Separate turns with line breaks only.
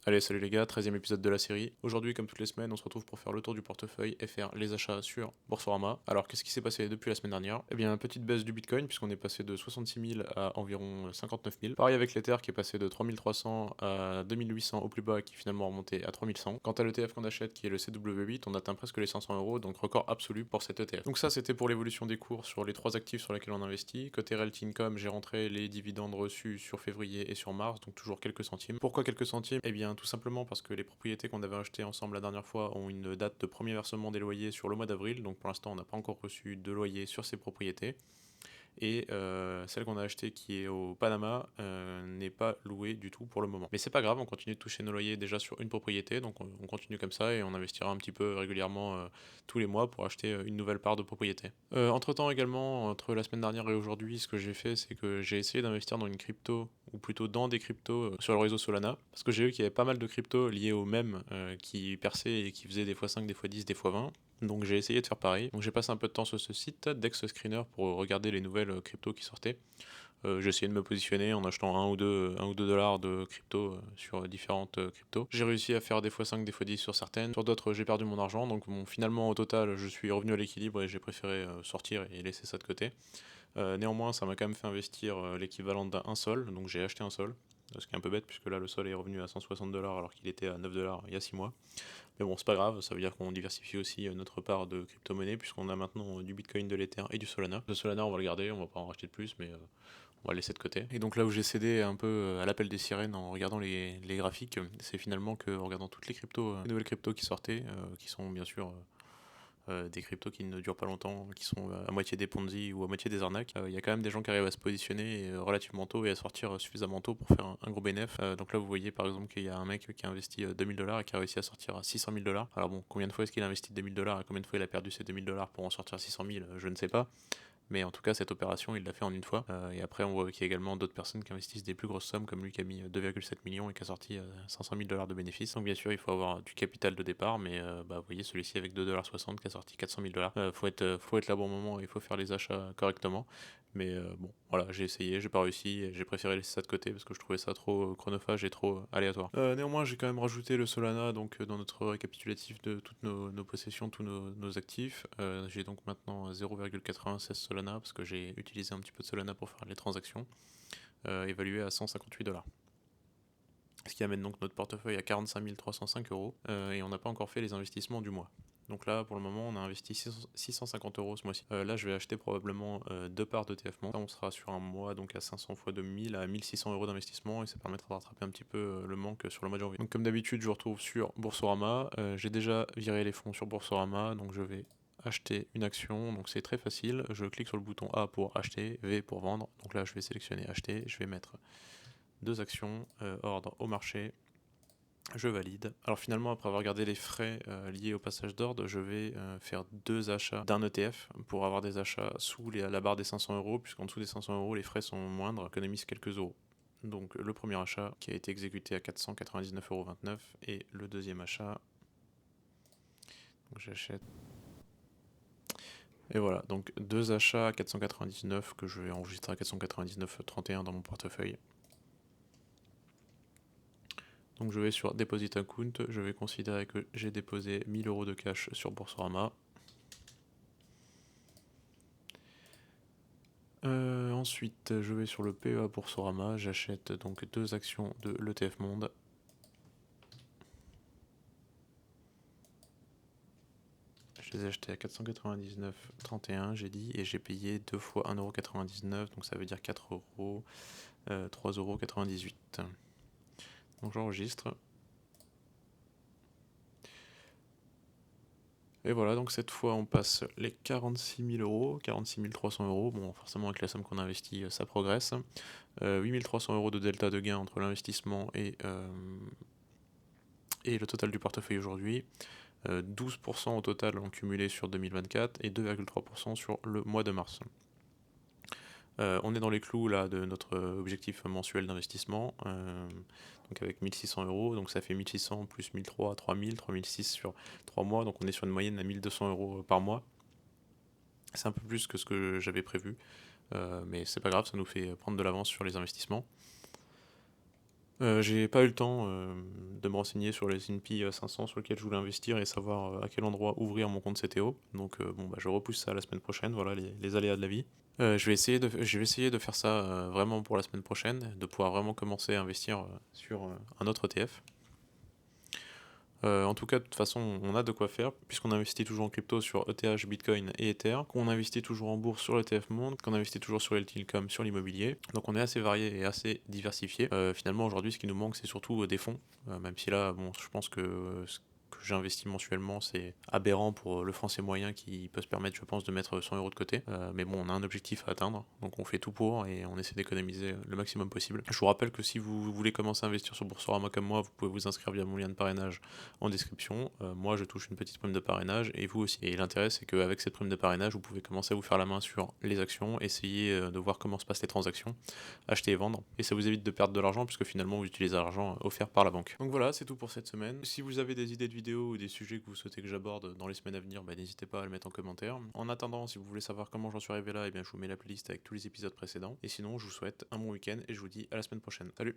Allez, salut les gars, 13e épisode de la série. Aujourd'hui, comme toutes les semaines, on se retrouve pour faire le tour du portefeuille et faire les achats sur Boursorama. Alors, qu'est-ce qui s'est passé depuis la semaine dernière? Eh bien, petite baisse du Bitcoin, puisqu'on est passé de 66 000 à environ 59 000. Pareil avec l'Ether qui est passé de 3300 à 2800 au plus bas, qui finalement remonté à 3100. Quant à l'ETF qu'on achète, qui est le CW8, on atteint presque les 500 euros, donc record absolu pour cet ETF. Donc ça, c'était pour l'évolution des cours sur les trois actifs sur lesquels on investit. Côté Realty Income, j'ai rentré les dividendes reçus sur février et sur mars, donc toujours quelques centimes. Pourquoi quelques centimes? Eh bien, tout simplement parce que les propriétés qu'on avait achetées ensemble la dernière fois ont une date de premier versement des loyers sur le mois d'avril, donc pour l'instant on n'a pas encore reçu de loyer sur ces propriétés. Et celle qu'on a achetée qui est au Panama n'est pas louée du tout pour le moment. Mais c'est pas grave, on continue de toucher nos loyers déjà sur une propriété, donc on continue comme ça et on investira un petit peu régulièrement tous les mois pour acheter une nouvelle part de propriété. Entre temps également, entre la semaine dernière et aujourd'hui, ce que j'ai fait, c'est que j'ai essayé d'investir dans une crypto, ou plutôt dans des cryptos sur le réseau Solana, parce que j'ai vu qu'il y avait pas mal de cryptos liés au même qui perçaient et qui faisaient des x5, des x10, des x20. Donc j'ai essayé de faire pareil. Donc j'ai passé un peu de temps sur ce site, Dex Screener, pour regarder les nouvelles cryptos qui sortaient. J'ai essayé de me positionner en achetant 1 ou 2 dollars de crypto sur différentes cryptos. J'ai réussi à faire des x5, des x10 sur certaines. Sur d'autres, j'ai perdu mon argent. Donc finalement, au total, je suis revenu à l'équilibre et j'ai préféré sortir et laisser ça de côté. Néanmoins, ça m'a quand même fait investir l'équivalent d'un sol. Donc j'ai acheté un sol. Ce qui est un peu bête puisque là le sol est revenu à 160 dollars alors qu'il était à 9 dollars il y a 6 mois. Mais bon, c'est pas grave, ça veut dire qu'on diversifie aussi notre part de crypto-monnaie, puisqu'on a maintenant du Bitcoin, de l'Ether et du Solana. Le Solana, on va le garder, on va pas en racheter de plus, mais on va le laisser de côté. Et donc là où j'ai cédé un peu à l'appel des sirènes en regardant les graphiques, c'est finalement qu'en regardant toutes les cryptos, les nouvelles cryptos qui sortaient, qui sont bien sûr des cryptos qui ne durent pas longtemps, qui sont à moitié des Ponzi ou à moitié des arnaques. Il y a quand même des gens qui arrivent à se positionner relativement tôt et à sortir suffisamment tôt pour faire un gros bénéf. Donc là, vous voyez par exemple qu'il y a un mec qui a investi 2000 dollars et qui a réussi à sortir à 600 000 dollars. Alors bon, combien de fois est-ce qu'il a investi 2000 dollars et combien de fois il a perdu ses 2000 dollars pour en sortir 600 000, je ne sais pas. Mais en tout cas, cette opération, il l'a fait en une fois. Et après, on voit qu'il y a également d'autres personnes qui investissent des plus grosses sommes, comme lui qui a mis 2,7 millions et qui a sorti 500 000 dollars de bénéfices. Donc bien sûr, il faut avoir du capital de départ, mais vous voyez celui-ci avec 2,60 $ qui a sorti 400 000 dollars. Faut être là au bon moment et il faut faire les achats correctement. Mais bon, voilà, j'ai essayé, j'ai pas réussi, et j'ai préféré laisser ça de côté parce que je trouvais ça trop chronophage et trop aléatoire. Néanmoins, j'ai quand même rajouté le Solana donc dans notre récapitulatif de toutes nos possessions, tous nos actifs. J'ai donc maintenant 0,96 Solana parce que j'ai utilisé un petit peu de Solana pour faire les transactions, évalué à 158 dollars. Ce qui amène donc notre portefeuille à 45 305 euros et on n'a pas encore fait les investissements du mois. Donc là, pour le moment, on a investi 650 euros ce mois-ci. Là, je vais acheter probablement 2 parts d'ETF Monde. Là, on sera sur un mois donc à 500 fois 2000 à 1600 euros d'investissement et ça permettra de rattraper un petit peu le manque sur le mois de janvier. Donc comme d'habitude, je vous retrouve sur Boursorama. J'ai déjà viré les fonds sur Boursorama, donc je vais acheter une action, donc c'est très facile. Je clique sur le bouton A pour acheter, V pour vendre. Donc là, je vais sélectionner acheter, je vais mettre 2 actions, ordre au marché, je valide. Alors finalement, après avoir regardé les frais liés au passage d'ordre, je vais faire 2 achats d'un ETF pour avoir des achats sous la barre des 500 euros, puisqu'en dessous des 500 euros, les frais sont moindres, économise quelques euros. Donc le premier achat qui a été exécuté à 499,29 € et le deuxième achat, donc j'achète. Et voilà, donc 2 achats à 499 que je vais enregistrer à 499,31 dans mon portefeuille. Donc je vais sur Deposit Account, je vais considérer que j'ai déposé 1000 euros de cash sur Boursorama. Ensuite, je vais sur le PEA Boursorama, j'achète donc 2 actions de l'ETF Monde. Je les ai achetées à 499,31 j'ai dit, et j'ai payé 2 fois 1,99 €, donc ça veut dire 4 euros, 3,98 €. Donc j'enregistre. Et voilà, donc cette fois on passe les 46 000 euros, 46 300 euros. Bon, forcément avec la somme qu'on a investie, ça progresse. 8 300 euros de delta de gain entre l'investissement et le total du portefeuille aujourd'hui. 12% au total en cumulé sur 2024 et 2,3% sur le mois de mars. On est dans les clous là de notre objectif mensuel d'investissement, donc avec 1600 euros, donc ça fait 1600 plus 1300, 3000, 3006 sur 3 mois, donc on est sur une moyenne à 1200 euros par mois. C'est un peu plus que ce que j'avais prévu, mais c'est pas grave, ça nous fait prendre de l'avance sur les investissements. J'ai pas eu le temps de me renseigner sur les S&P 500 sur lesquels je voulais investir et savoir à quel endroit ouvrir mon compte CTO. Donc bon, bah, je repousse ça la semaine prochaine, voilà les aléas de la vie. Je vais essayer de faire ça vraiment pour la semaine prochaine, de pouvoir vraiment commencer à investir sur un autre ETF. En tout cas, de toute façon, on a de quoi faire, puisqu'on investit toujours en crypto sur ETH, Bitcoin et Ether, qu'on investit toujours en bourse sur l'ETF Monde, qu'on investit toujours sur LTL comme sur l'immobilier. Donc on est assez varié et assez diversifié. Finalement, aujourd'hui, ce qui nous manque, c'est surtout des fonds, même si là, bon, je pense que ce que j'investis mensuellement, c'est aberrant pour le français moyen qui peut se permettre, je pense, de mettre 100 euros de côté. Mais bon, on a un objectif à atteindre, donc on fait tout pour et on essaie d'économiser le maximum possible. Je vous rappelle que si vous voulez commencer à investir sur Boursorama comme moi, vous pouvez vous inscrire via mon lien de parrainage en description. Moi, je touche une petite prime de parrainage et vous aussi. Et l'intérêt, c'est qu'avec cette prime de parrainage, vous pouvez commencer à vous faire la main sur les actions, essayer de voir comment se passent les transactions, acheter et vendre. Et ça vous évite de perdre de l'argent puisque finalement, vous utilisez l'argent offert par la banque. Donc voilà, c'est tout pour cette semaine. Si vous avez des idées de vidéos ou des sujets que vous souhaitez que j'aborde dans les semaines à venir, bah, n'hésitez pas à le mettre en commentaire. En attendant, si vous voulez savoir comment j'en suis arrivé là, eh bien, je vous mets la playlist avec tous les épisodes précédents. Et sinon, je vous souhaite un bon week-end et je vous dis à la semaine prochaine. Salut!